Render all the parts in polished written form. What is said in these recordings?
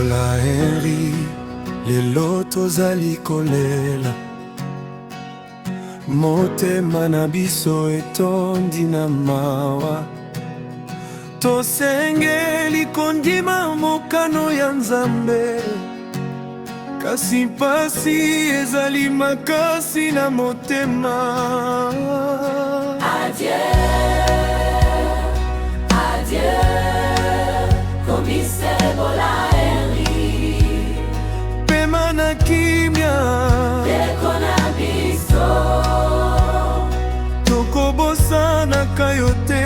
Bola Henry, lelo tozali kolela. Motema na biso etondi na mawa. Tosengeli kondima mokano ya Nzambe. Kasi pasi ezali makasi na motema. Adieu, adieu, commissaire Bola Henry. Pema na kimia, Deko na biso. Tokobosa na kayote.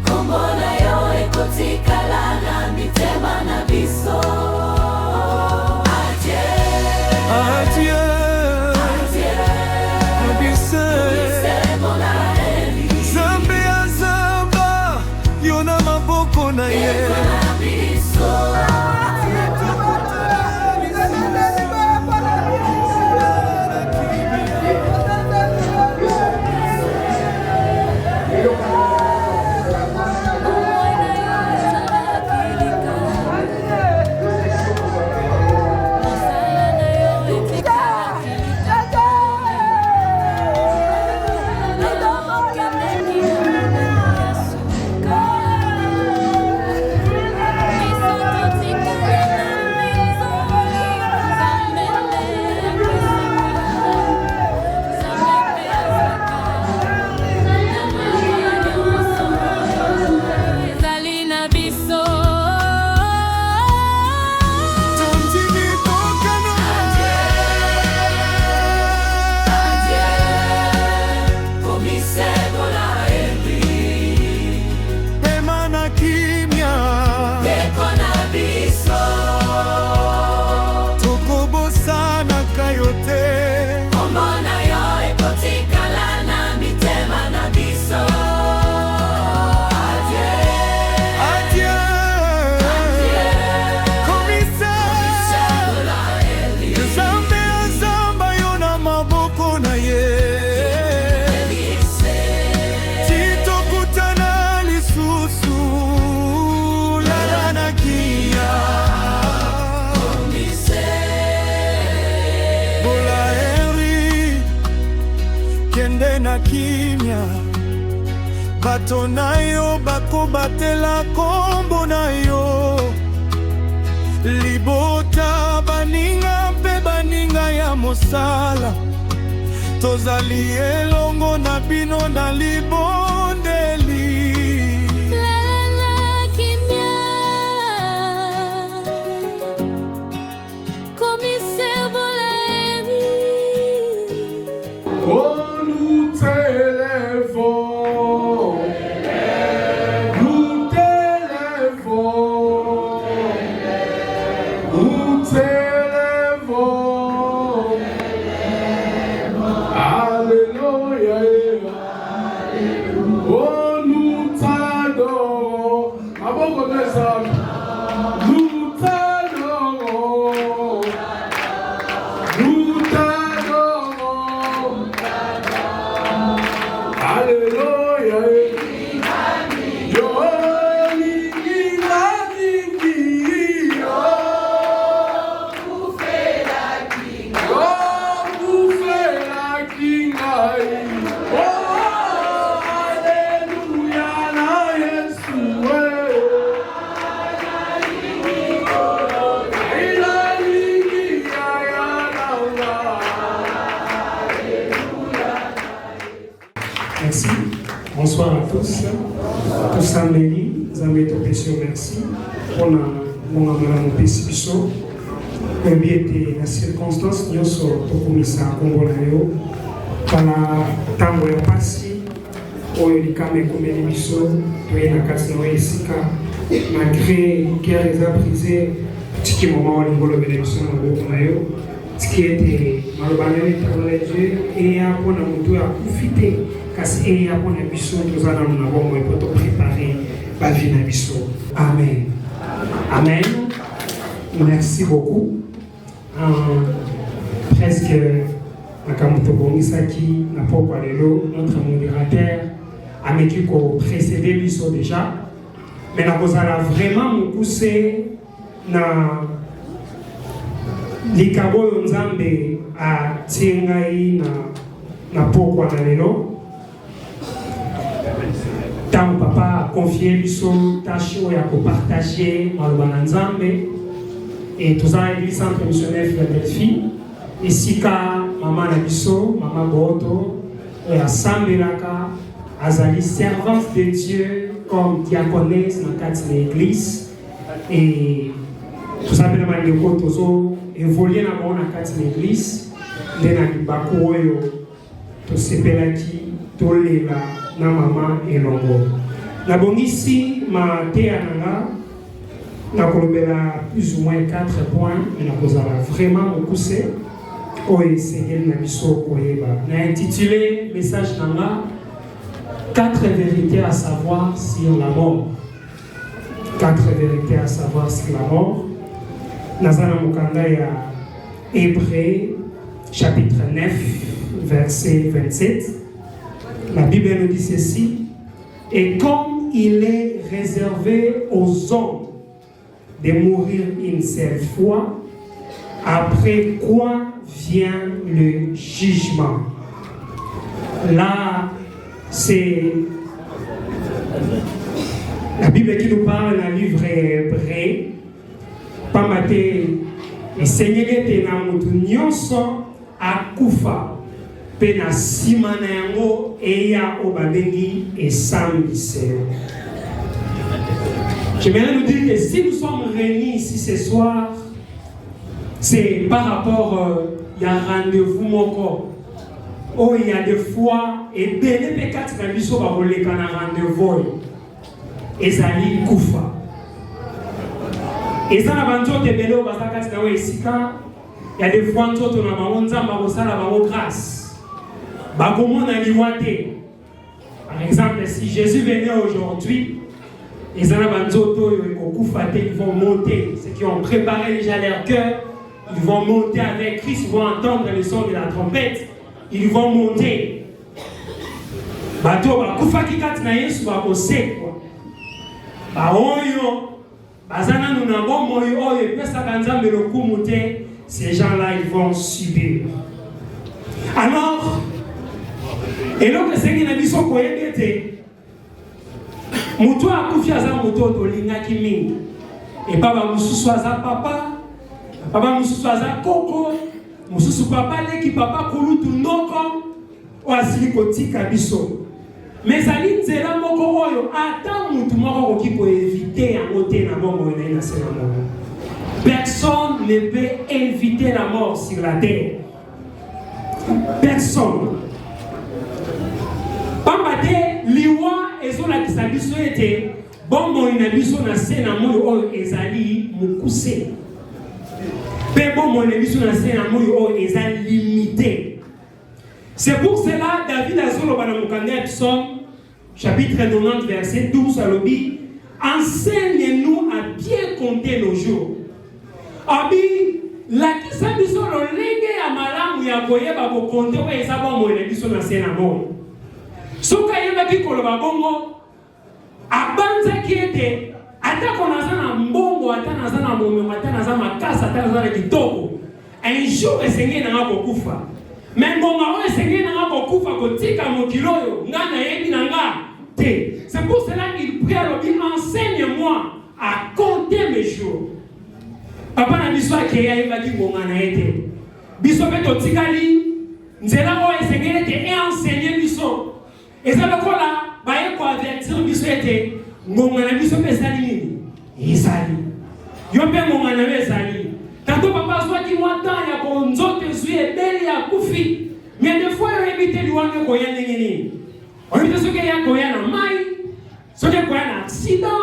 Kombo na yo ekotikala na mitema na biso. Adieu, commissaire Bola Henry. Nzambe ya zamba, yo na maboko na ye. Deko na biso. Kimia, bato na yo bako batela kombo na yo. Libota baninga mpe baninga ya mosala. Tozali elongo na bino na libondeli. Merci. Bonsoir à tous. Tous en béni, Zambé Topesio, merci. On a mon amour Pessibiso. Le bien était la circonstance, nous sommes au commissaire Congolayo. Pendant tango ya pasi, oyo likame komeli biso, toye na kati na esika, malgré guerre eza brisé, tiki moment wa lingolo bele biso na maboko na yo, tiki ete maloba na yo etala Dieu, eya mpona moto ya kufite, kasi eya mpona biso toza nanu na bomoi po toprépare bavi na biso. Amen. Amen. Merci beaucoup. Presque Nakamutobomisaki, Napoko Alelo, notre modérateur, a mécu qu'on précédé l'ISO déjà. Mais nous avons vraiment poussé dans likabo nzambe atie ngai na pokwa na lelo ntango papa aconfie biso tâche oyo ya kopartage maloba na nzambe et toza église centre missionnaire Philadelphie esika mama na biso mama boto oyo asambelaka azali servante de Dieu comme diaconesse na kati na église et tozali na bandeko tozo évoluer na bango na kati na église nde na libaku oyo tosepelaki tolela na mama elongo nabongisi mateya nanga nakolobela plus ou moins 4 points mais nakozala vraiment mokuse oyo esengeli na biso koyeba na intitulé message nanga 4 vérités à savoir sur la mort. 4 vérités à savoir sur la mort. Nazana Mukanda ya Hébreux chapitre 9 verset 27. La Bible nous dit ceci. Et comme il est réservé aux hommes de mourir une seule fois, après quoi vient le jugement. Là, c'est la Bible qui nous parle dans le livre hébreu. Pamate et Seigneur était na mutu nyonso akufa pe na sima na yango eya obabengi esambise. J'aimerais nous dire que si nous sommes réunis ici ce soir, c'est par rapport il y a un rendez-vous moko. Oh, il y a des fois, et bien les pécats dans le biso va voler quand on rendez-vous. Ezali kufa. Et ça n'a pas de belo parce que dans Esika, il y a des fois on a bango nzamba kosala bango grâce. Ba comment na liwate. Par exemple, si Jésus venait aujourd'hui, les Anabanzoto ils vont monter, ceux qui ont préparé déjà leur cœur, ils vont monter avec Christ, ils vont entendre le son de la trompette, ils vont monter. Bato ba kufa kikati na Yesu ba kosekwa. Ba oyo bazana nuna bombo oyo pesa kanzambe lokumu te, ces gens-là ils vont subir. Alors, et donc c'est qu'il y a des gens qui ont mutu akufi aza mutu otolingaki mingi epaba mususu aza papa mususu aza koko mususu papa leki papa kulutu ndoko oasili kotika biso mais ali nzela moko oyo ata mutu moko koki koevite yango te na bongo oyo naye na se na moko. Personne ne peut éviter la mort sur la terre. Personne. Pambate liwa ezola kisabiso ete bombo ina biso na se na moyo oyo ezali mukuse. Pe bombo ina biso na se na moyo oyo ezali limité. C'est pour cela David azolo bana mukanda Psaume chapitre 90 verset 12 alobi enseigne-nous à bien compter nos jours. Abi la kisabiso lolenge ya malamu ya koyeba ko compter wa eza bombo ina biso na se na moyo. Soka yebaki koloba bongo abanza kiete ata konaza na mbongo ata naza na momo ata naza makasa ata naza na kitoko un jour esengeli na ngako kufa mais mbongo o esengeli na ngako kufa kotika mokiloyo ngana yebi na nga te. C'est pour cela qu'il prie à l'objet enseigne-moi à compter mes jours. Papa na biso akeya yebaki mbongo na ete biso pe totikali nzela o esengeli te et enseigner biso. Et ça veut dire que va avertir biso ete ngonga na biso pesali nini ezali yo pe ngonga na ezali tanto papa soit ki mwata ya ko nzote zui ebeli ya kufi mais des fois yo ebite liwange ko yende nini on dit ce que ya ko ya na mai ce que ko ya na accident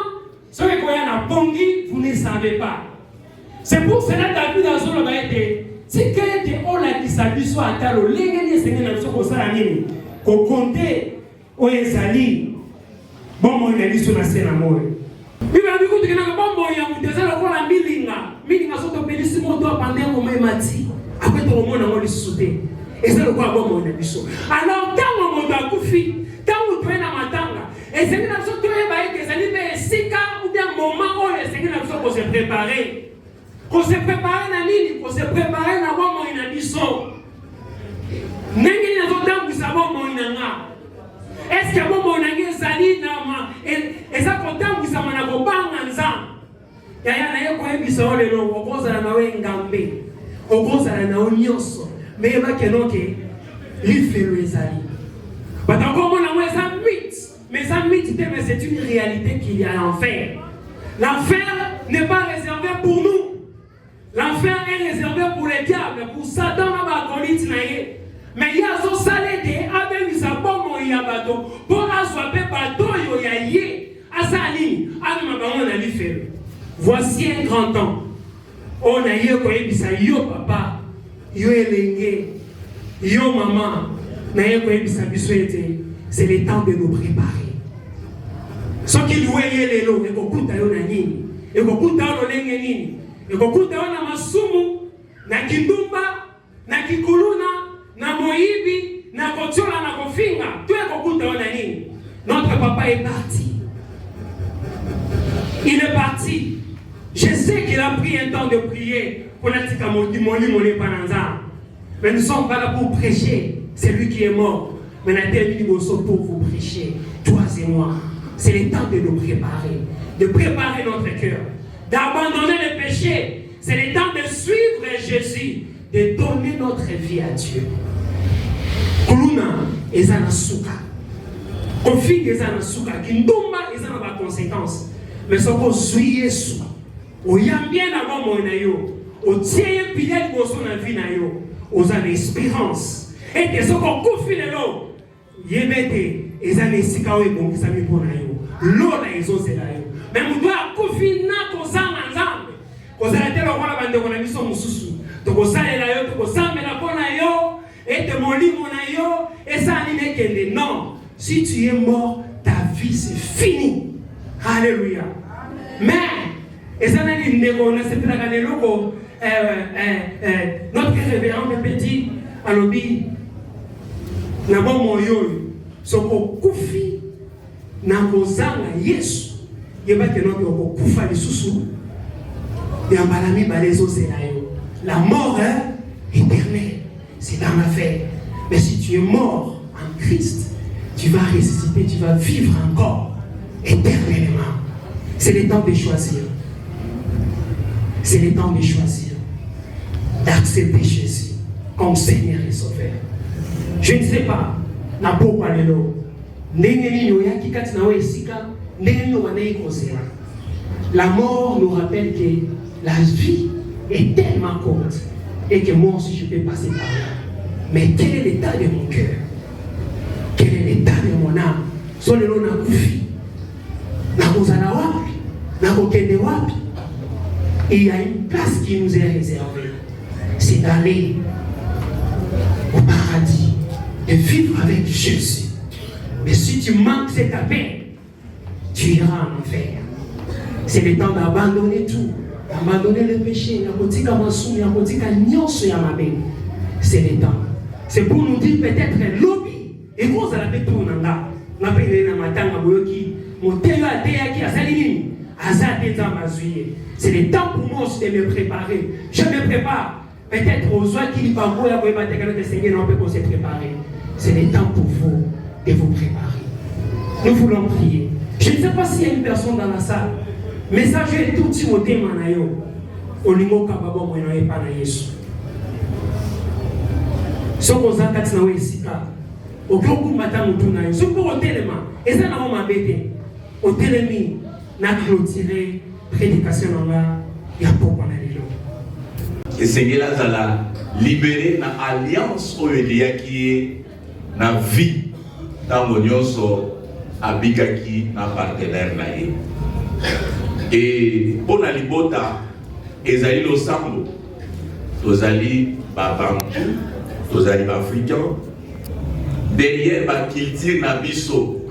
ce que ko ya na pongi vous ne savez pas. C'est pour cela David azolo ba ete tikete ola kisabiso atalo lengeni senge na biso ko sala nini ko compter oyezali bombo ina biso na se na moyo. Biblia bikuti kinanga bombo ya mutezala kola milinga soto pelisi moto apande ngoma emati akweto omona ngoli sute ezalo kwa bombo ina biso. Alors tango moto akufi tango twena matanga esengi na biso toyeba ete ezali pe esika ou bien moment oyo esengi na biso ko se préparer qu'on se prépare na nini, qu'on se prépare na bombo ina biso. Nengi na zotam ku sa bombo ina nga. Est-ce que bombo na ngi zali na ma eza kotam ku sa mana ko banga nzam. Yaya na yeko ebisa ole lo okoza na we ngambe. Okoza na onyoso. Mais ba kenoke l'ifelo ezali. But encore mon amour ça mythe. Mais ça mythe c'est une réalité qu'il y a l'enfer. L'enfer n'est pas réservé pour nous. L'enfer est réservé pour les diables, pour Satan mais il y a ce salé avec sa bombe il y a bateau pour assoper bateau il y a yé à sa ligne on a vu faire. Voici un grand temps. On a eu quoi bisa yo papa, yo elenge, yo maman, na yo quoi bisa bisouete. C'est le temps de nous préparer. Ce qui voyait les lots et kokuta yo na nini, et kokuta yo lenge nini. Ekokuta wana masumu na kindumba na kikuluna na moibi na kochola na kofinga tu ekokuta wana nini. Notre papa est parti. Il est parti. Je sais qu'il a pris un temps de prier pour l'atika moni pananza. Mais nous ne sommes pas là pour prêcher. C'est lui qui est mort. Mais nous sommes pour vous prêcher, toi et moi. C'est le temps de nous préparer, de préparer notre cœur, d'abandonner le péché. C'est le temps de suivre Jésus, de donner notre vie à Dieu. Kuluna ezana suka. Config ezana suka. Kindumba ezana ba conséquences. Mais ce qu'on suit Yesu, o yambien avant mon ayo, o tient pilier de son vie na yo, aux an espérance. Et que ce qu'on confie le lot, yebete ezana sikawe bon sami pour na yo. L'eau na ezo c'est là yo. Mais on doit confiner na kozanga nzambe. Kozala te lokola bande kona biso mususu. Tokosalela yo, tokosambela pona yo, et te molimo na yo, et ça anime kende. Non, si tu es mort, ta vie c'est fini. Alléluia. Mais, et ça n'a dit négo, c'est pas la loko. Notre révérend me petit, alobi, na bon moyo, soko kufi, na kozanga Yesu. Yeba que notre kufa les sous. La mort éternelle, c'est dans l'affaire. Mais si tu es mort en Christ, tu vas ressusciter, tu vas vivre encore éternellement. C'est le temps de choisir. C'est le temps de choisir d'accepter Jésus comme Seigneur et Sauveur. Je ne sais pas, na pourquoi les lots. La mort nous rappelle que la vie est tellement courte et que moi aussi je peux passer par là. Mais quel est l'état de mon cœur? Quel est l'état de mon âme? Sur le long na koufi, na kozala wapi, na kokende wapi. Et il y a une place qui nous est réservée. C'est d'aller au paradis, de vivre avec Jésus. Mais si tu manques cette paix, tu iras en enfer. C'est le temps d'abandonner tout. Abandonner le péché. C'est le temps. C'est pour nous dire peut-être lobby. Et vous allez faire tout. C'est le temps pour moi aussi de me préparer. Je me prépare. Peut-être aux autres qui vont se préparer. C'est le temps pour vous de vous préparer. Nous voulons prier. Je ne sais pas s'il y a une personne dans la salle. Mais ça, je vais tout de suite au thème. Au niveau kababo moi na epa na Yesu. Soko zakati na we sika. Okoku matangu tuna yo. Soko otelema. Eza na mama bete. Otelemi na clôturer prédication na ya poko na lelo. Que Seigneur azala libérer na alliance oyelia qui na vie tango nyonso abikaki na partenaire na ye. Et pour la libota, ezali losambo, tozali babantu, tozali africain, derrière ba culture na biso,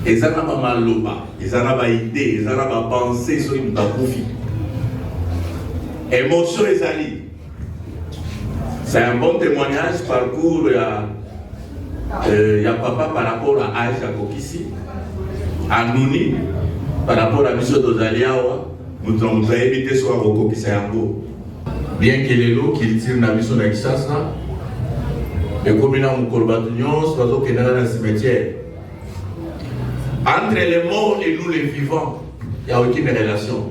ezana ba maloba, ezana ba idée, ezana ba pensée sur une bakufi. Émotion ezali. C'est un bon témoignage parcours ya papa par rapport à Âge à Kokisi, à Nouni. Par rapport à Monsieur Dozaliawa, Nous avons évité ce Roko qui s'est bien que les lots qui tirent la mission de Kishasa, et comme il y a un colbatunion, c'est parce qu'il y a dans le cimetière. Entre les morts et nous les vivants, il n'y a aucune relation.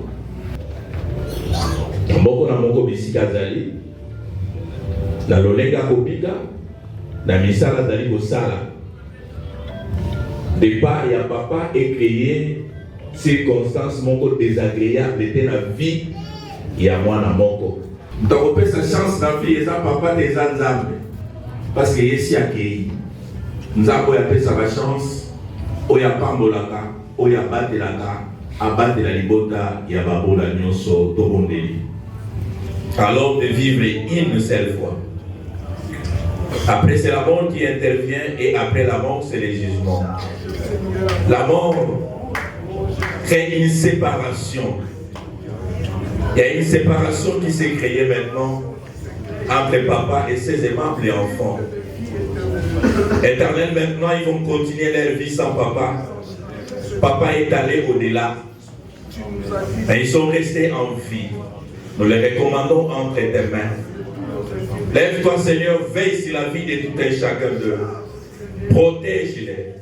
Mboko na moko bisika zali, la lolenga kopika, na misala zali kosala. Départ ya papa et créer circonstances moko désagréables était la vie ya mwana moko. Donc on sa chance na vie eza papa des nzambe parce que yesi akei. Nzambe ya pesa la chance oya pambolaka, oya batelaka, abatela libota ya babola nyonso tobondeli. Alors de vivre une seule fois. Après c'est la mort qui intervient et après la mort c'est le jugement. La mort crée une séparation. Il y a une séparation qui s'est créée maintenant entre papa et ses aimables enfants. Éternel, maintenant ils vont continuer leur vie sans papa. Papa est allé au-delà. Mais ils sont restés en vie. Nous les recommandons entre tes mains. Lève-toi Seigneur, veille sur la vie de tout un chacun d'eux. Protège-les,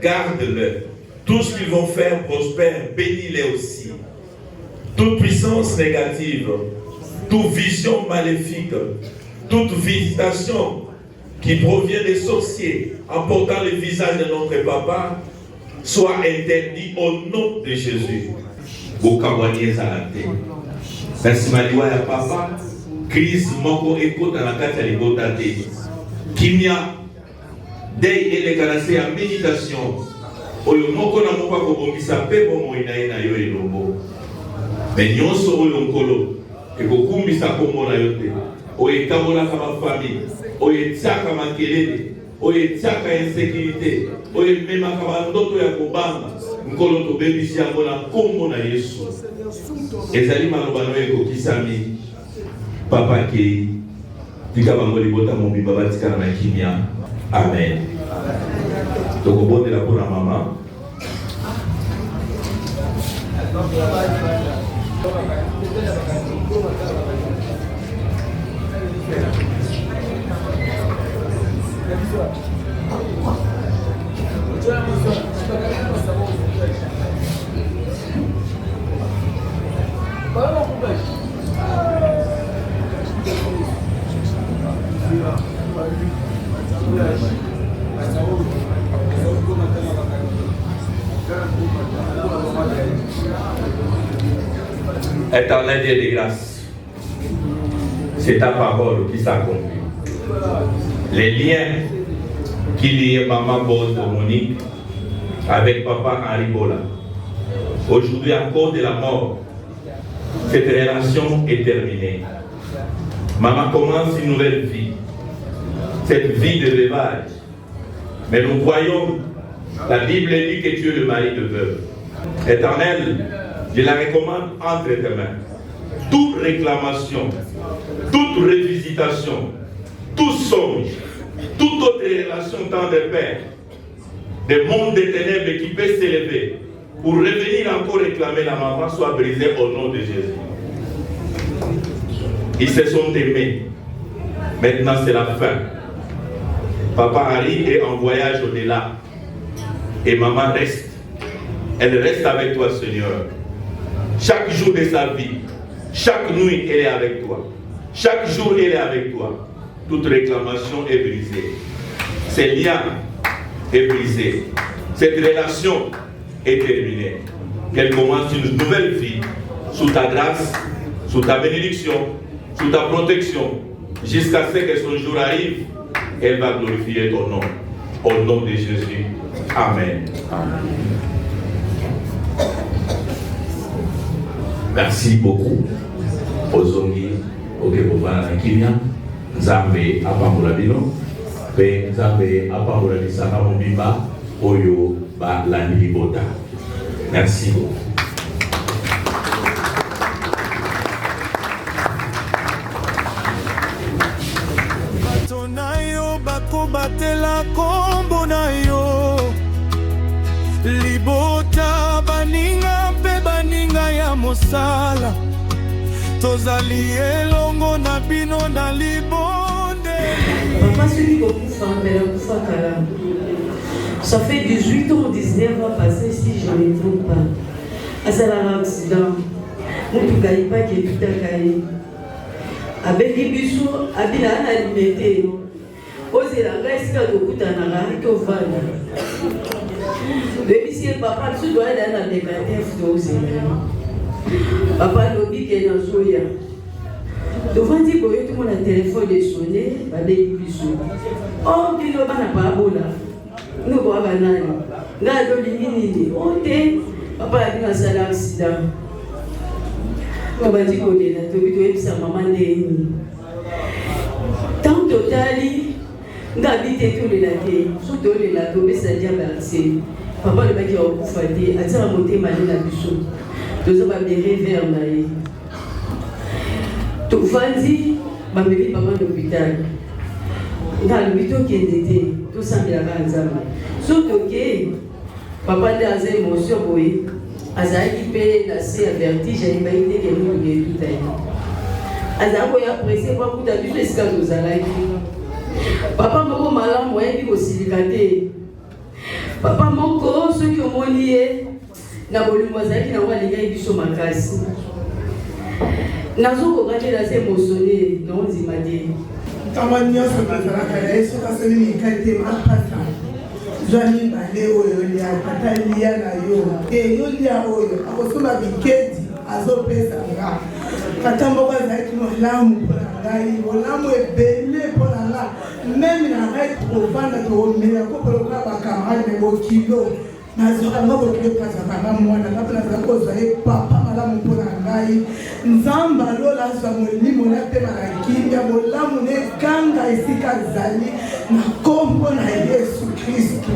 garde-les. Tout ce qu'ils vont faire prospère, bénis-les aussi. Toute puissance négative, toute vision maléfique, toute visitation qui provient des sorciers en portant le visage de notre papa, soit interdit au nom de Jésus. Merci Maliwa ya papa. Crise moko ekota na kati ya libota te. Kimia dei ele kanase ya méditation. Oyo moko na moko akobongisa pe bomo ina yo elongo. Mais nyonso oyo nkolo ekokumbisa kombo na yo te. Oyo ekabola kama famille, oyo etiaka makelele, oyo etiaka insécurité, oyo memaka bandoto ya kobanga. Nkolo tobebisi yango na kombo na Yesu. Ezali maloba no ekokisami. Papa qui tika bango libota mobimba batikana na kimia. Amen. Donc au bon de la pour la maman. Éternel Dieu de grâce, c'est ta parole qui s'accomplit. Les liens qui lient maman Bose Monique avec papa Henri Bola. Aujourd'hui, à cause de la mort, cette relation est terminée. Maman commence une nouvelle vie, cette vie de veuvage. Mais nous croyons, la Bible dit que tu es le mari de veuve. Éternel, je la recommande entre tes mains. Toute réclamation, toute revisitation, tout songe, toute autre relation tant de père, des mondes des ténèbres qui peut s'élever pour revenir encore réclamer la maman soit brisé au nom de Jésus. Ils se sont aimés. Maintenant c'est la fin. Papa Harry est en voyage au-delà. Et maman reste. Elle reste avec toi, Seigneur. Chaque jour de sa vie, chaque nuit, elle est avec toi. Chaque jour, elle est avec toi. Toute réclamation est brisée. Ce lien est brisé. Cette relation est terminée. Qu'elle commence une nouvelle vie sous ta grâce, sous ta bénédiction, sous ta protection, jusqu'à ce que son jour arrive. Elle va glorifier ton nom. Au nom de Jésus. Amen. Amen. Merci beaucoup aux Zongi, aux Kebobana Kimia, Nzambe Apambola Bino, Pe Nzambe Apambola Bisaka Mobimba, Oyo Ba Lani Bota. Merci beaucoup. Batonayo bakobatela kombo na yo. Libota baninga pe baninga ya mos mosala tozali elongo na bino na libonde. Papa, celui qui a ça fait 18 ans, 19 ans passés si je ne me trompe pas. À un accident, on ne gagne pas qui est tout à cahier. Avec les bisous, avec la limité. Osez la reste de Koutanara, qui au val. Le monsieur, papa, tu dois aller dans la décatef d'Osez. Papa, l'objet qui est dans Soya. Devant dire que tout le monde a téléphone de sonner, va des bisous. Oh, tu n'as pas la parole. Nous voyons banane. Gado linini. Ote. Papa a dit dans un accident. On va dire qu'on est là. Tu veux dire sa maman n'est. Tant totali. N'habite tout le lac. Surtout le lac. Mais ça dit à bercer. Papa le mec qui a occupé. A dit à monter malin à bisou. Nous avons des rêves naïfs. Tu vas dire, ma bébé papa d'hôpital. Dans l'hôpital qui était, tout ça il a ensemble. Surtout que papa a des émotions, oui. Aza équipé, la C a vertige, il m'a dit que nous devons tout aller. Aza a apprécié quoi pour t'habituer jusqu'à nous aller. Papa m'a dit malin, moi il faut silicater. Papa mon corps, ceux qui ont lié, n'a voulu moi ça qui n'a pas les gars qui sont ma casse. Nazo regardé la émotionnée, non dit m'a dit. Tamania se bazalaka yesu kaseli mikate mapata zwani bale oyo lia patalia na yo yo lia oyo akosoma biketi azopesa nga katambo kwa zaidi molamu mpona ngai molamu ebele mpona nga meme na ngai kovanda toomela kopoloka bakamane bokilo nazoka nga bokilo pasaka nga mwana ngapena zakozwa ye papa malamu mpona ngai nzamba lola azwa molimo na pema na kimia molamu nekanga esika zali na kombo na Yesu Kristo.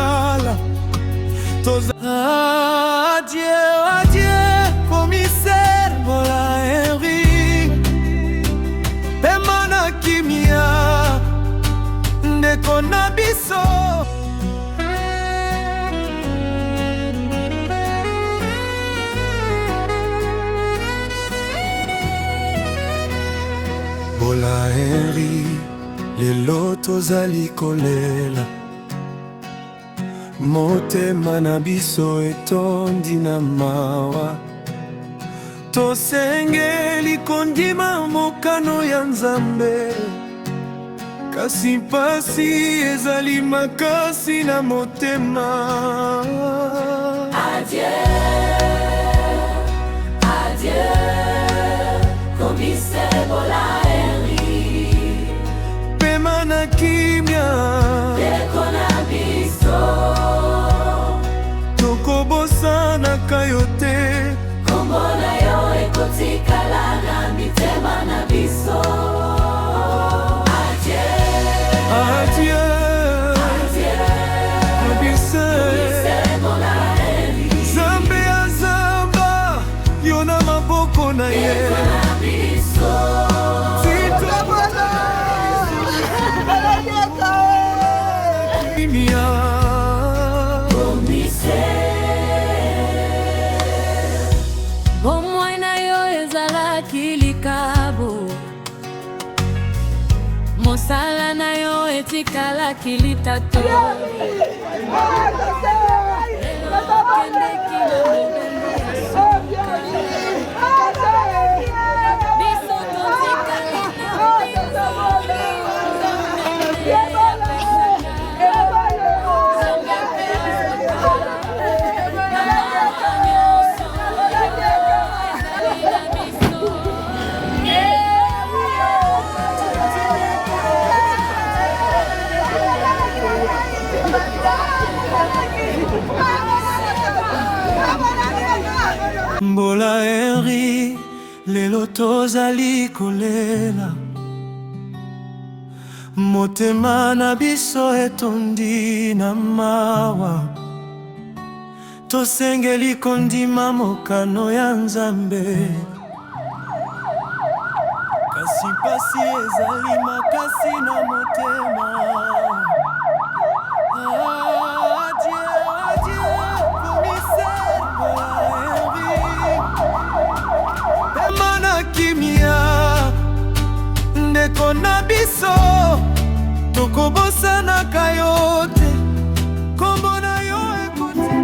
kala adieu, adieu, commissaire Bola Henry pema na kimia ndeko na biso. Bola Henry lelo tozali kolela, motema na biso etondi na mawa, tosengeli kondima mokano ya Nzambe, kasi pasi ezali makasi na motema. Adieu, adieu, commissaire Bola Henry pema na kimia ndeko na biso, tokobosana kayo te, kombo na yo ekotikala na mitema na biso. Adieu, adieu, adieu, commissaire Bola Henry Nzambe ya zamba yo na maboko na ye. ndeko na biso. Bomoi na yo ezalaki likabo, mosala na yo etikalaki litato. Lelo okendeki na mobembo ya suka, biso totikali na bitoli. Bola Henry lelo tozali kolela, motema na biso etondi na mawa, tosengeli kondima mokano ya Nzambe, kasi pasi ezali makasi na motema. Adieu, adieu, commissaire Bola Henry pema na kimia ndeko na biso, tokobosana kayo te, kombo na yo ekoti.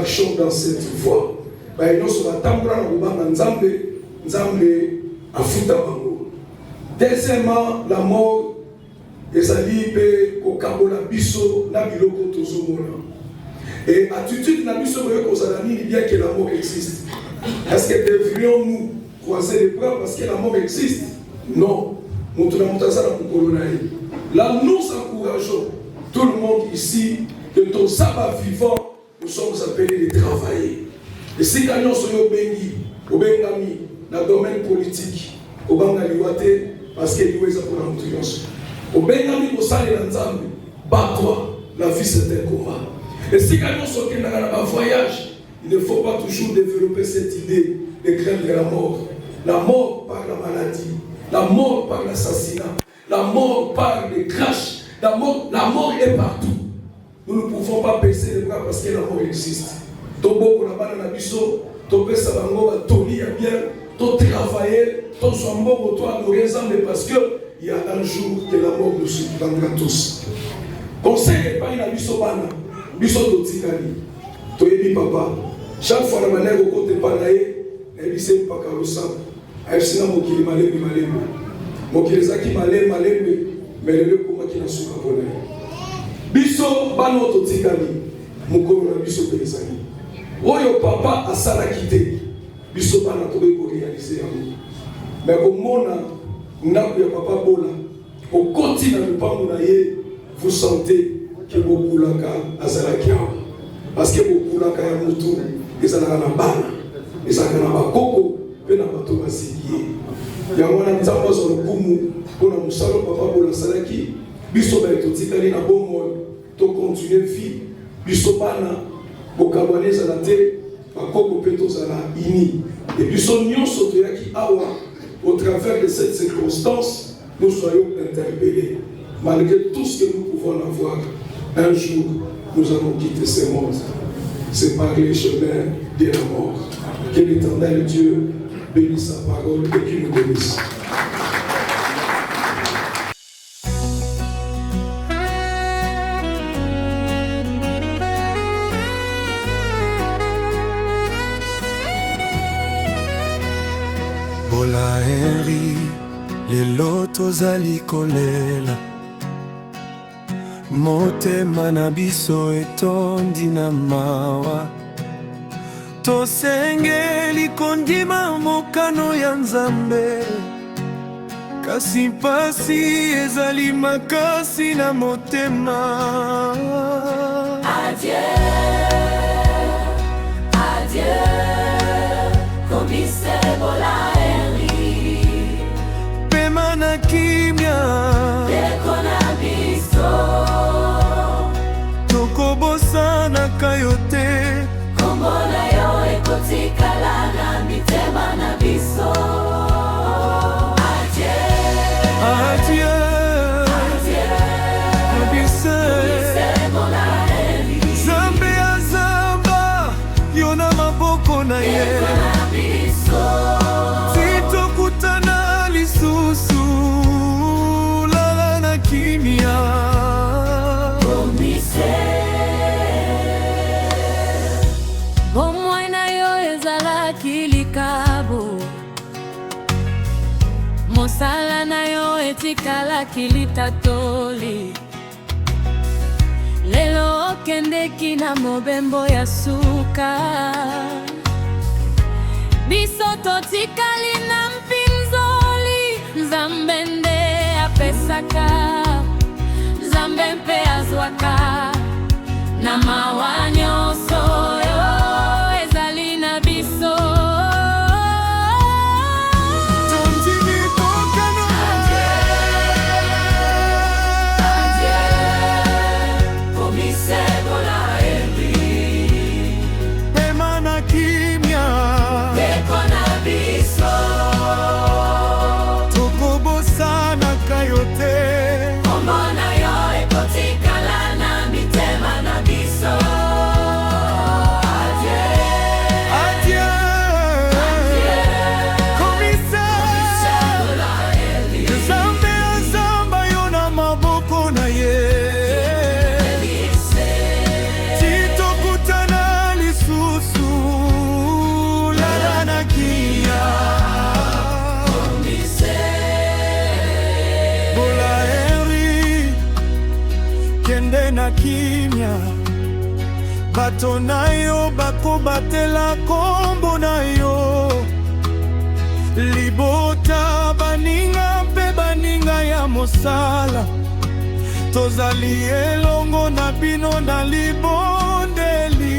marchons dans cette voie. Nous sommes deuxièmement, la mort ezali pe kokabola biso na biloko tozomona. Et attitude na biso boyo kozala nini bien que la mort existe. Est-ce que devrions-nous croiser les bras parce que la mort existe? Non. Là, nous encourageons tout le monde ici que ton sabbat vivant, nous sommes appelés de travailler. Et si nous sommes au Bengami, dans le domaine politique, au Bengami, parce que nous sommes pour la motivation. Au Bengami, au Sali Lanzambi, bats-toi, la vie c'est un combat. Et si nous sommes dans un voyage, il ne faut pas toujours développer cette idée de craindre la mort. La mort par la maladie, la mort par l'assassinat, la mort par les crashs, la mort est partout. Nous ne pouvons pas baisser les bras parce que la mort existe. Tobo pour la banane à biso, Tobé Sabango à Toli à bien, to travailler, to sombo, to adorer mais parce que il y a un jour que la mort nous surprendra tous. Conseil pas une biso bana, biso totikani, to ebi papa. Chaque fois la manière au côté panaye, ebi c'est pas karosa. Aïsina mokili malembe malembe. Mokili zaki malembe, mais le kuma qui n'a suka pona. Biso bano totikani, mukolo na biso pelesani. Oyo papa asala kité. Biso bana tobe ko réaliser yango. Mais au mona ndako ya papa bola, au continent de Pamunaye, vous sentez que beaucoup laka azala kiawa. Parce que beaucoup laka ya mutu, ezala na bana, ezala na bakoko. Pena bato basikie ya mwana nzamba zo lokumu pona musalo papa bola salaki biso ba totikali na bomo to continuer vie biso bana bokabwaneza na te bakoko peto zala ini et biso nyonso to yaki awa au travers de cette circonstance nous soyons interpellés malgré tout ce que nous pouvons avoir un jour nous allons quitter ce monde c'est par les chemins de la mort que l'Éternel Dieu bénisse sa parole et qu'il nous bénisse. Bola Henry, les lotos alikolela. Motema na biso etondi na mawa. Tosengeli kondima mokano ya Nzambe kasi pasi ezali makasi na motema. Adieu, adieu, commissaire Bola Henry. Pema na kimia Dekona biso tokobosa na kayote. Kombona yo ekotikala na mitema na biso. Adieu, adieu, commissaire Bola Henry. Nzambe azamba yona maboko na ye. Dekona biso Titokutana lisusu lala na kimia. Mosala na yo etikala kilitatoli. Lelo okendeki na mobembo ya suka. Biso totikali na mpinzoli. Nzambe nde apesaka, Nzambe mpe azwaka. Na mawa nyonso yo ezali na biso. Kombona yo ekotikala na mitema na biso. kimia bato na yo bakobatela kombo na yo libota baninga mpe baninga ya mosala tozali elongo na bino na libondeli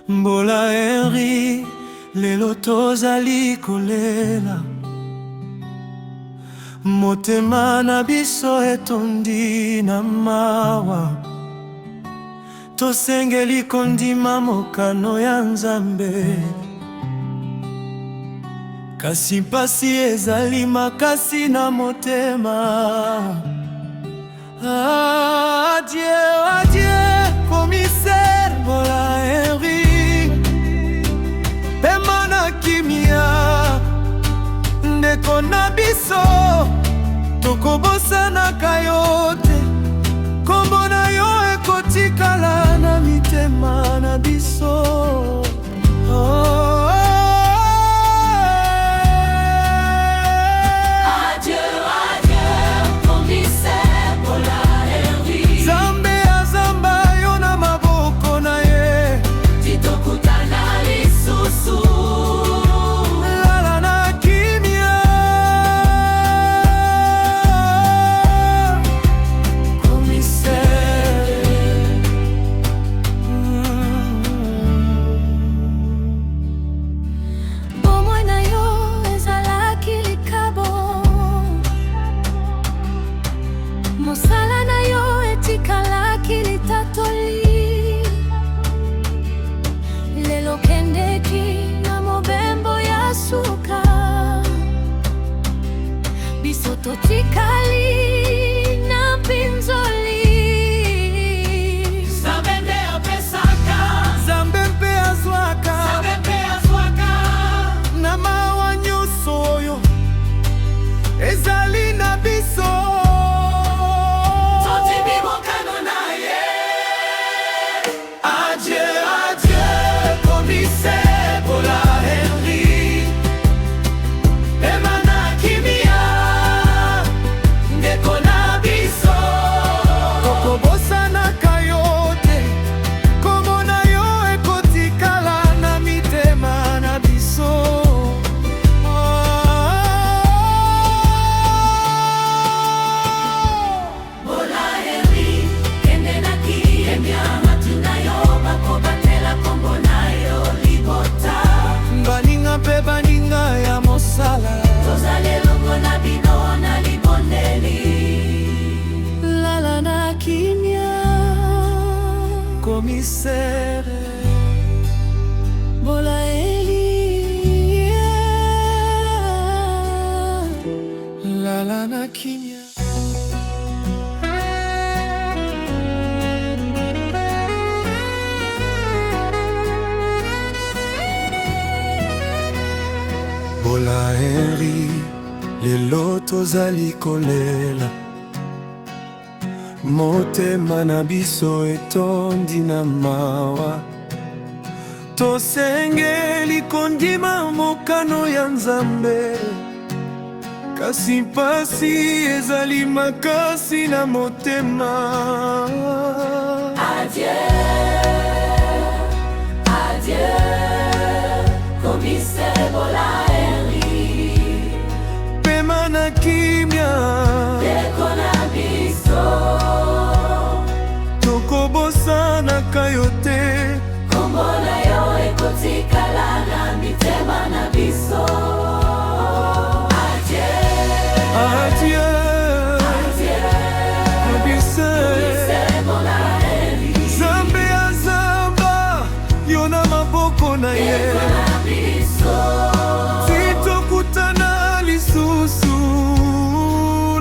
Mbola Henry lelo tozali kolela motema na biso etondi na mawa tosengeli kondima mokano ya Nzambe kasi mpasi ezali makasi na motema. Adieu, adieu, commissaire Mbola Henry pema na kimia ndeko na biso tokobosanaka yo te kombo na yo ekotikala na mitema na biso. Mosala na yo etikala kilitatoli lelo kendeki na mobembo ya suka biso totikali na pinzoli. Zambe mpe apesaka, Zambe mpe azwaka, Zambe mpe azwaka na mawa nyonso oyo ezali na biso. Bola Henry, lelo tozali kolela. Motema na biso etondi na mawa. Tosengeli kondima mokano ya Nzambe. Kasi pasi ezali makasi na motema. Adieu, adieu, commissaire Bola Henry. Pema na kimia, dekona biso. Tokobosa na kayote. Kombo na yo ekotikala na mitema na biso. Adieu, commissaire Bola Henry. Zambe ya zamba, yona maboko na ye. Sitokutana lisusu,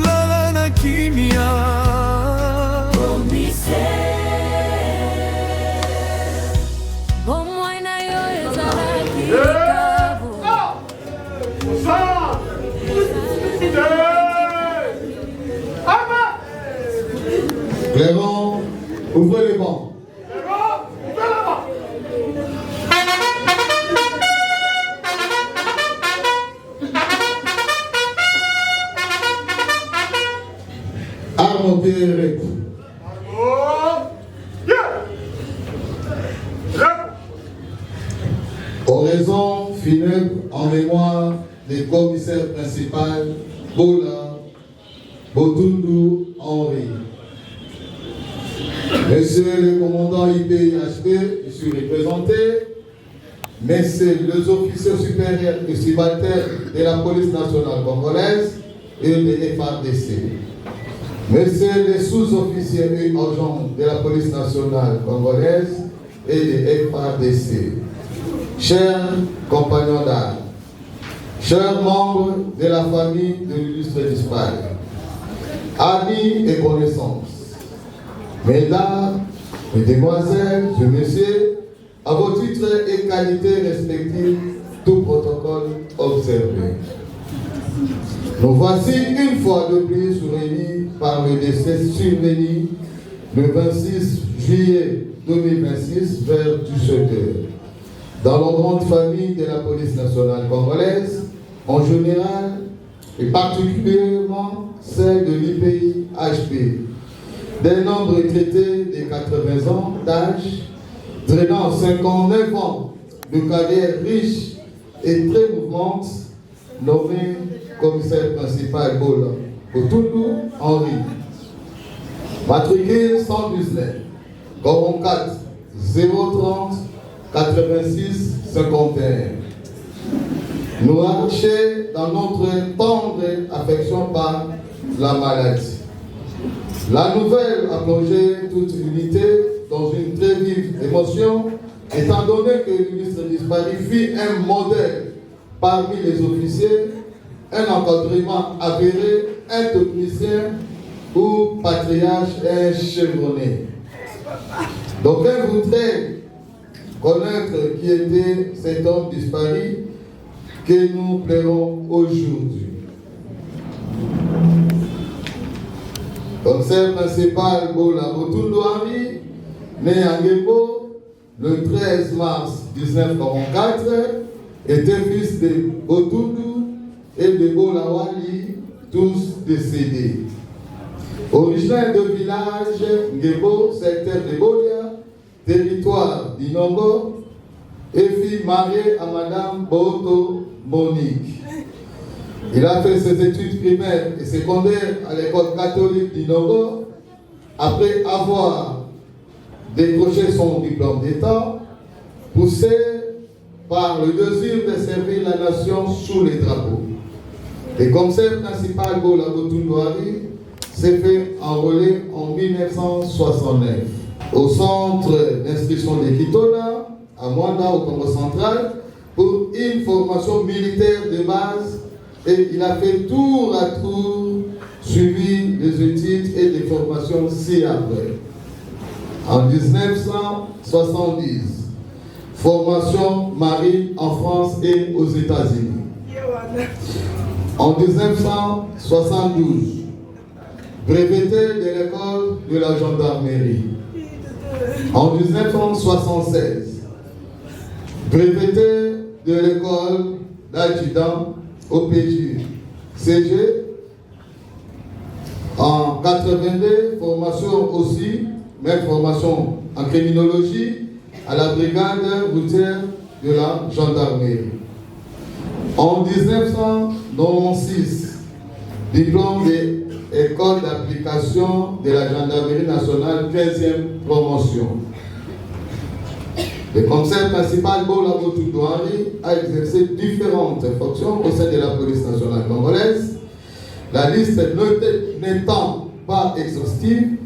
lala na kimia. Bomoi na yo ezalaki kavu. Clément, ouvrez les bancs. Armes Pierre. Oraison funèbre en mémoire des commissaires principal Bola Botundu Henry. Monsieur le commandant IPIHP, je suis représenté. Messieurs les officiers supérieurs et subalternes de la police nationale congolaise et de FARDC. Messieurs les sous-officiers et agents de la police nationale congolaise et de FARDC. Chers compagnons d'armes, chers membres de la famille de l'illustre disparu, amis et connaissances, mesdames, mesdemoiselles et messieurs, à vos titres et qualités respectives, tout protocole observé. Nous voici une fois de plus réunis par le décès survenu le 26 juillet 2026 vers 17h. Dans la grande famille de la police nationale congolaise, en général, et particulièrement celle de l'IPIHP, d'un homme retraité de 80 ans d'âge, traînant 59 ans de carrière riche et très mouvante, nommé commissaire principal Bola Botundu Henry. Matricule 119, 44 030 86 51. Nous arrachés dans notre tendre affection par la maladie. La nouvelle a plongé toute l'unité dans une très vive émotion, étant donné que le ministre disparu fit un modèle parmi les officiers, un encadrement avéré, un technicien ou patriarche, un chevronné. D'aucuns voudraient connaître qui était cet homme disparu que nous plairons aujourd'hui. Commissaire principal Bola Botundu Henry, né à Ngebo le 13 mars 1944, était fils de Botundu et de Bola Wali, tous décédés. Originaire de village Ngebo, secteur de Bolia, territoire d'Inongo, et fille mariée à Madame Boto Monique. Il a fait ses études primaires et secondaires à l'école catholique d'Inongo. Après avoir décroché son diplôme d'État, poussé par le désir de servir la nation sous les drapeaux. Le commissaire principal Bola Botundu Henry s'est fait enrôler en 1969 au centre d'instruction de Kitona, à Mwanda, au Congo central, pour une formation militaire de base, et il a fait tour à tour, suivi des études et des formations ci-après. En 1970, formation marine en France et aux États-Unis. En 1972, breveté de l'école de la gendarmerie. En 1976, breveté de l'école d'adjudant OPJ CG. En 82, formation aussi, même formation en criminologie à la brigade routière de la gendarmerie. En 1996, diplôme de l'école d'application de la gendarmerie nationale, 15e promotion. Le commissaire principal Bola Boutoudoari a exercé différentes fonctions au sein de la police nationale congolaise. La liste n'étant pas exhaustive,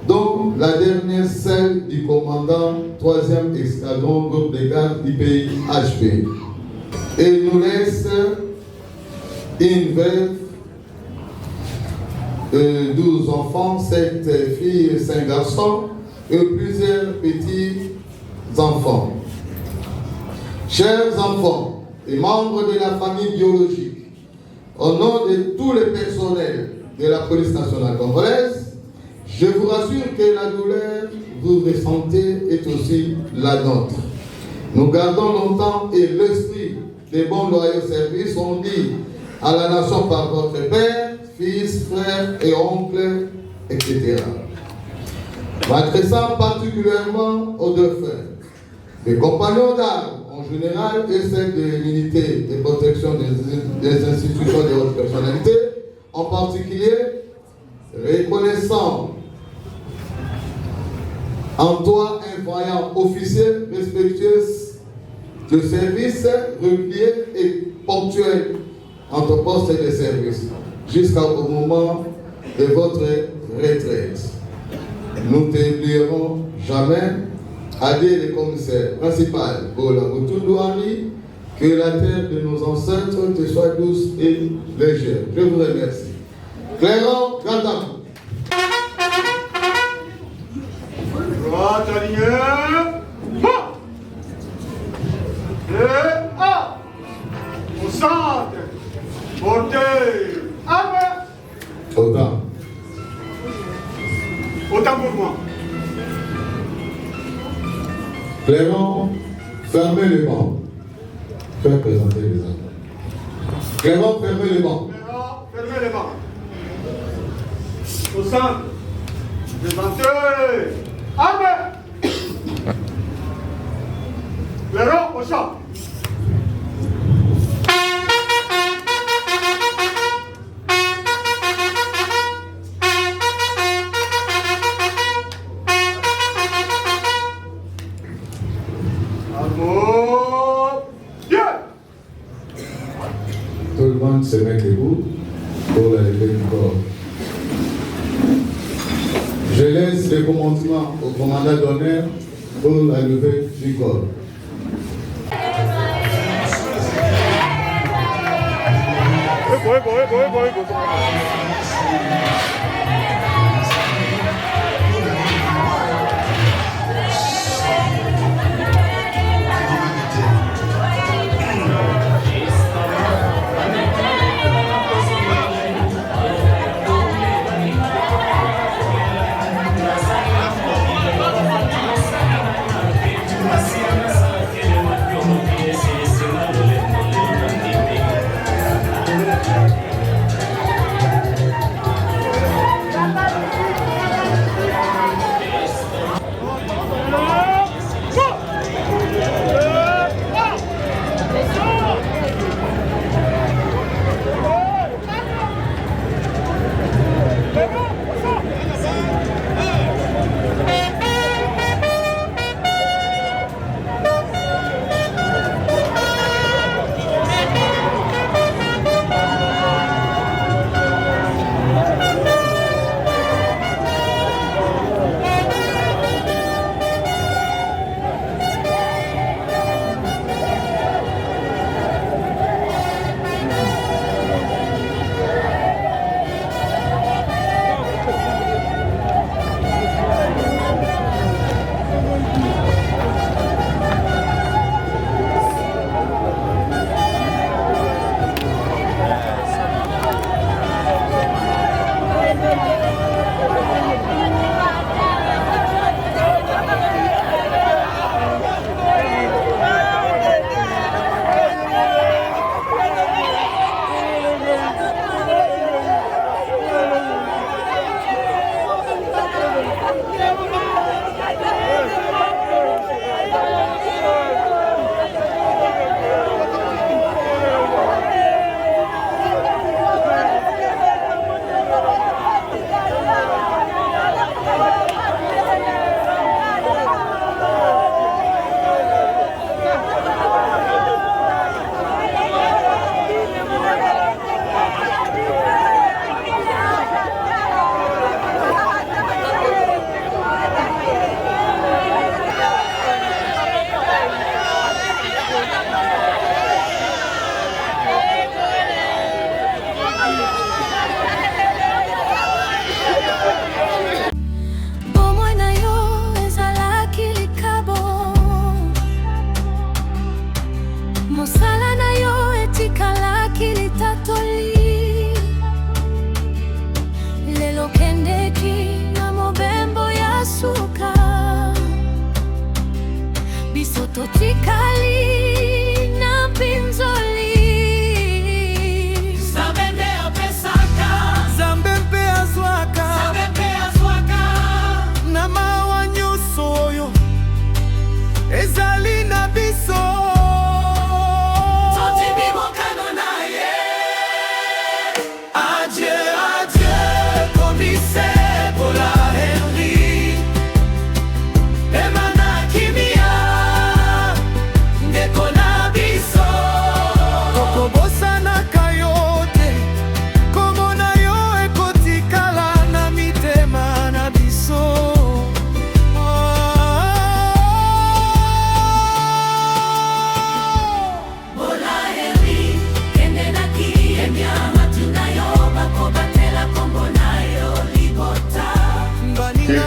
dont la dernière celle du commandant 3e escadron groupe de garde du pays HP. Et il nous laisse une veuve, 12 enfants, 7 filles et 5 garçons, et plusieurs petits enfants. Chers enfants et membres de la famille biologique, au nom de tous les personnels de la police nationale congolaise, je vous rassure que la douleur que vous ressentez est aussi la nôtre. Nous gardons longtemps et l'esprit des bons loyaux services rendus à la nation par votre père, fils, frère et oncle, etc. M'adressant particulièrement aux deux frères, les compagnons d'armes en général et celles de l'unité de protection des institutions de haute personnalité, en particulier, reconnaissant en toi un vaillant officier respectueux de service, régulier et ponctuel en ton poste de service, jusqu'au moment de votre retraite. Nous t'oublierons jamais, a dit le commissaire principal Bola Boutoudoari, que la terre de nos ancêtres te soit douce et légère. Je vous remercie. Clément Gandakou. Droite alignée. Et A. Au centre. Portez. Arme. Autant. Autant pour moi. Clément, fermez les bancs. Faites présenter les armes. Clément, fermez les bancs. Clément, fermez les bancs. Au centre. Présentez. Arme. Clément, au champ. Tout le monde se met debout pour la levée du corps. Je laisse le commandement au commandant d'honneur pour la levée du corps.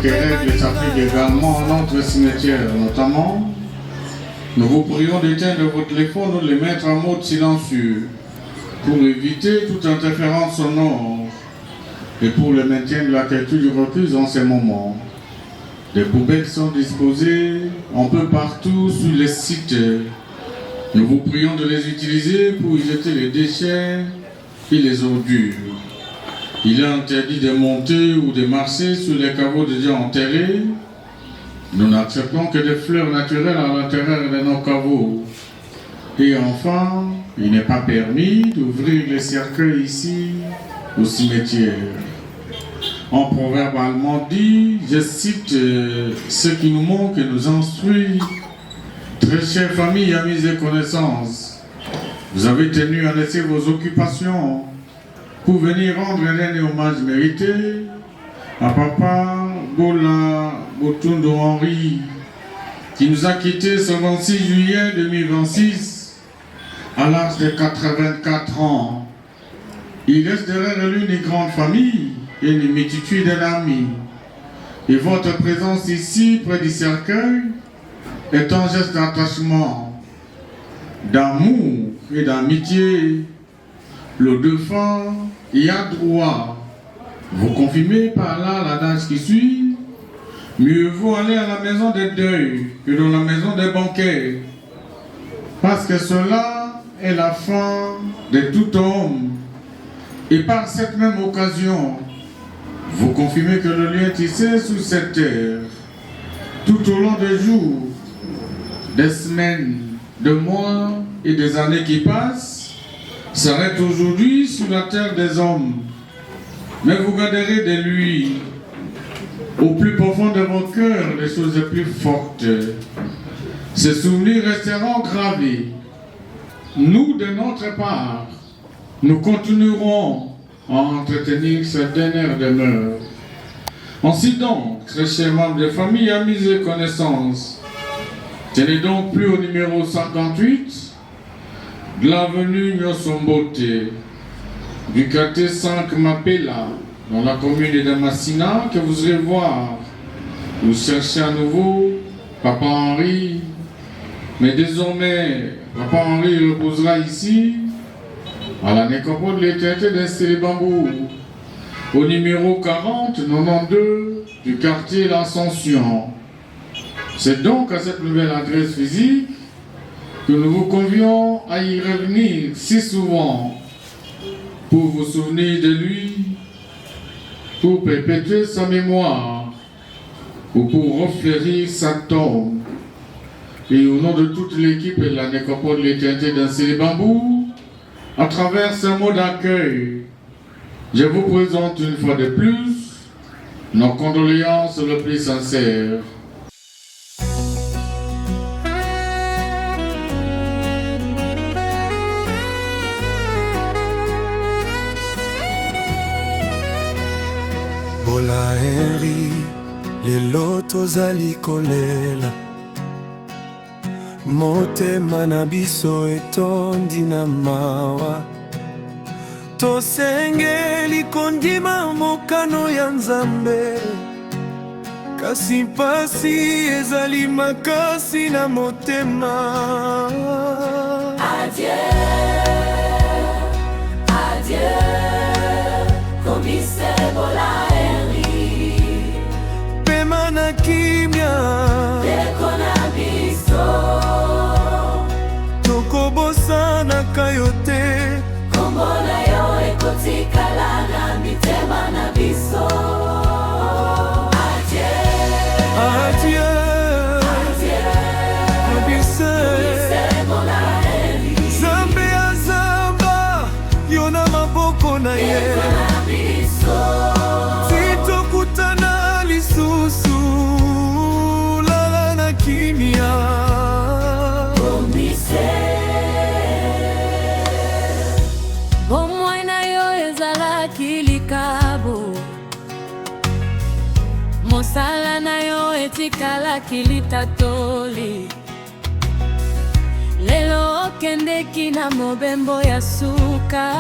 quelques règles s'appliquent également à notre cimetière. Notamment, nous vous prions d'éteindre vos téléphones ou de les mettre en mode silencieux pour éviter toute interférence sonore et pour le maintien de la culture du refuge en ces moments. Des poubelles sont disposées un peu partout sur les sites. Nous vous prions de les utiliser pour y jeter les déchets et les ordures. Il est interdit de monter ou de marcher sur les caveaux déjà enterrés. Nous n'acceptons que des fleurs naturelles à l'intérieur de nos caveaux. Et enfin, il n'est pas permis d'ouvrir les cercueils ici au cimetière. Un proverbe allemand dit, je cite, ce qui nous manque et nous instruit. Très chère famille, amis et connaissances, vous avez tenu à laisser vos occupations pour venir rendre un dernier hommage mérité à Papa Bola Botundo Henri, qui nous a quittés ce 26 juillet 2026 à l'âge de 84 ans. Il reste derrière lui une grande famille et une multitude d'amis. Et votre présence ici, près du cercueil, est un geste d'attachement, d'amour et d'amitié. Le défunt y a droit. Vous confirmez par là l'adage qui suit. Mieux vaut aller à la maison des deuils que dans la maison des banquets. Parce que cela est la fin de tout homme. Et par cette même occasion, vous confirmez que le lien tissé sous cette terre, tout au long des jours, des semaines, des mois et des années qui passent, s'arrête aujourd'hui sur la terre des hommes. Mais vous garderez de lui, au plus profond de vos cœurs, les choses les plus fortes. Ces souvenirs resteront gravés. Nous, de notre part, nous continuerons à entretenir cette dernière demeure. Ainsi donc, très chers membres de famille, amis et connaissances, tenez donc plus au numéro 58 de l'avenue Nyosombote, du quartier 5 Mapela, dans la commune de Damasina, que vous irez voir. Vous cherchez à nouveau Papa Henri, mais désormais, Papa Henri reposera ici, à la nécropole de l'éternité d'Estélé-Bambou, au numéro 40-92 du quartier L'Ascension. C'est donc à cette nouvelle adresse physique que nous vous convions à y revenir si souvent pour vous souvenir de lui, pour perpétuer sa mémoire ou pour refleurir sa tombe. Et au nom de toute l'équipe de la nécropole de l'éternité d'Estélé-Bambou, à travers ce mot d'accueil, je vous présente une fois de plus nos condoléances le plus sincères. Bola Henri, lelo tozali kolela. Motema na biso etondi na mawa. Tosengeli kondima mokano ya Nzambe. Kasi pasi ezali makasi na motema. Adieu, adieu, commissaire Bola Henri. Pema na kimia, deko na biso. Tokobosa na kayote. Kombo na yo ekotikala na mitema na biso. Adieu, adieu, commissaire Bola Henri. Nzambe azamba, yo na maboko na ye. Titokutana lisusu, lala na kimia. Bomoi na yo ezalaki likabo, mosala na yo etikalaki litatoli. Lelo okendeki na mobembo ya suka,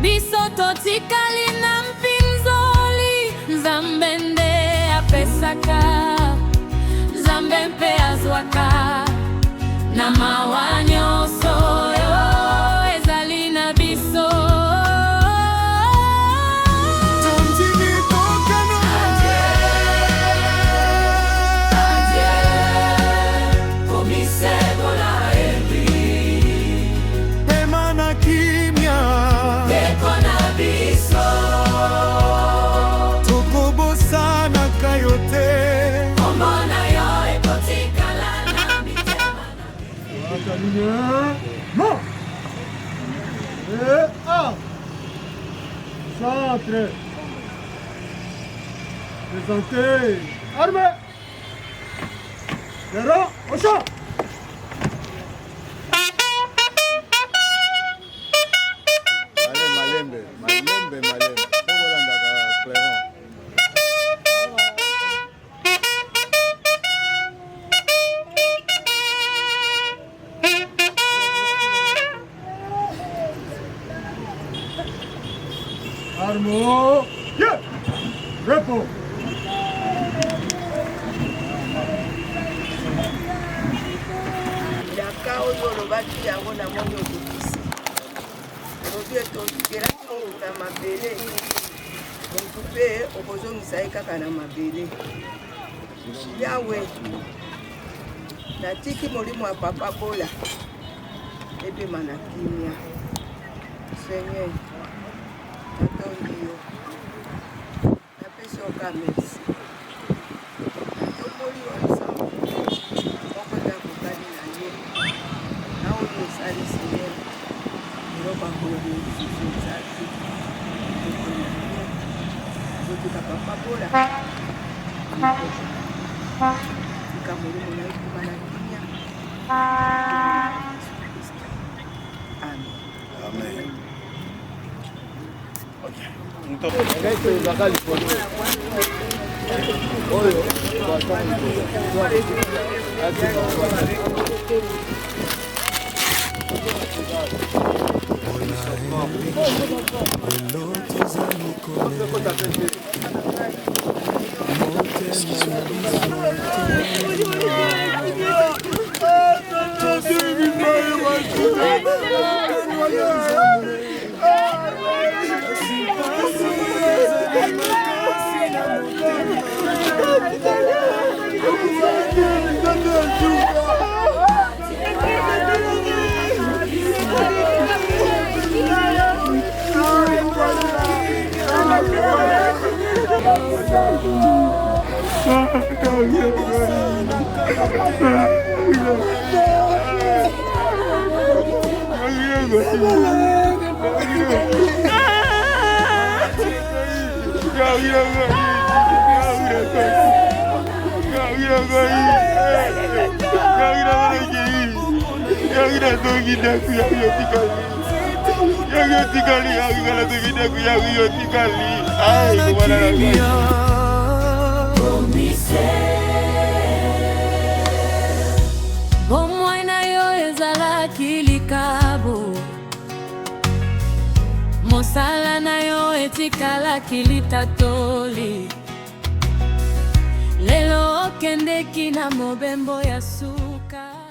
biso totikali na mpinzoli. apesaka Nzambe mpe azwaka na mawa nyonso oyo ezali na biso. Non. Et un. Centre. Présentez. Armée. Zéro. Au champ. Malembe. Armo. Yeah. Repos. Yaka oyo lobaki yango na moni okokisi. Lobi etokelaki moto na mabele. Motu mpe okozongisa ye kaka na mabele. Yawe. Natiki molimo ya papa Bola. Ebema na kimia. Seigneur. Napesi oka merci. Tokoli ensemble. Moko ya kokali na ye. Na oyo esali Seigneur. Eloko akolobi ezali. Zotika papa Bola. Tika molimo na ekuma na kimia. Amen. Amen. Bomoi na yo ezalaki likabo, mosala na yo etikalaki litatoli. Lelo okendeki na mobembo ya suka.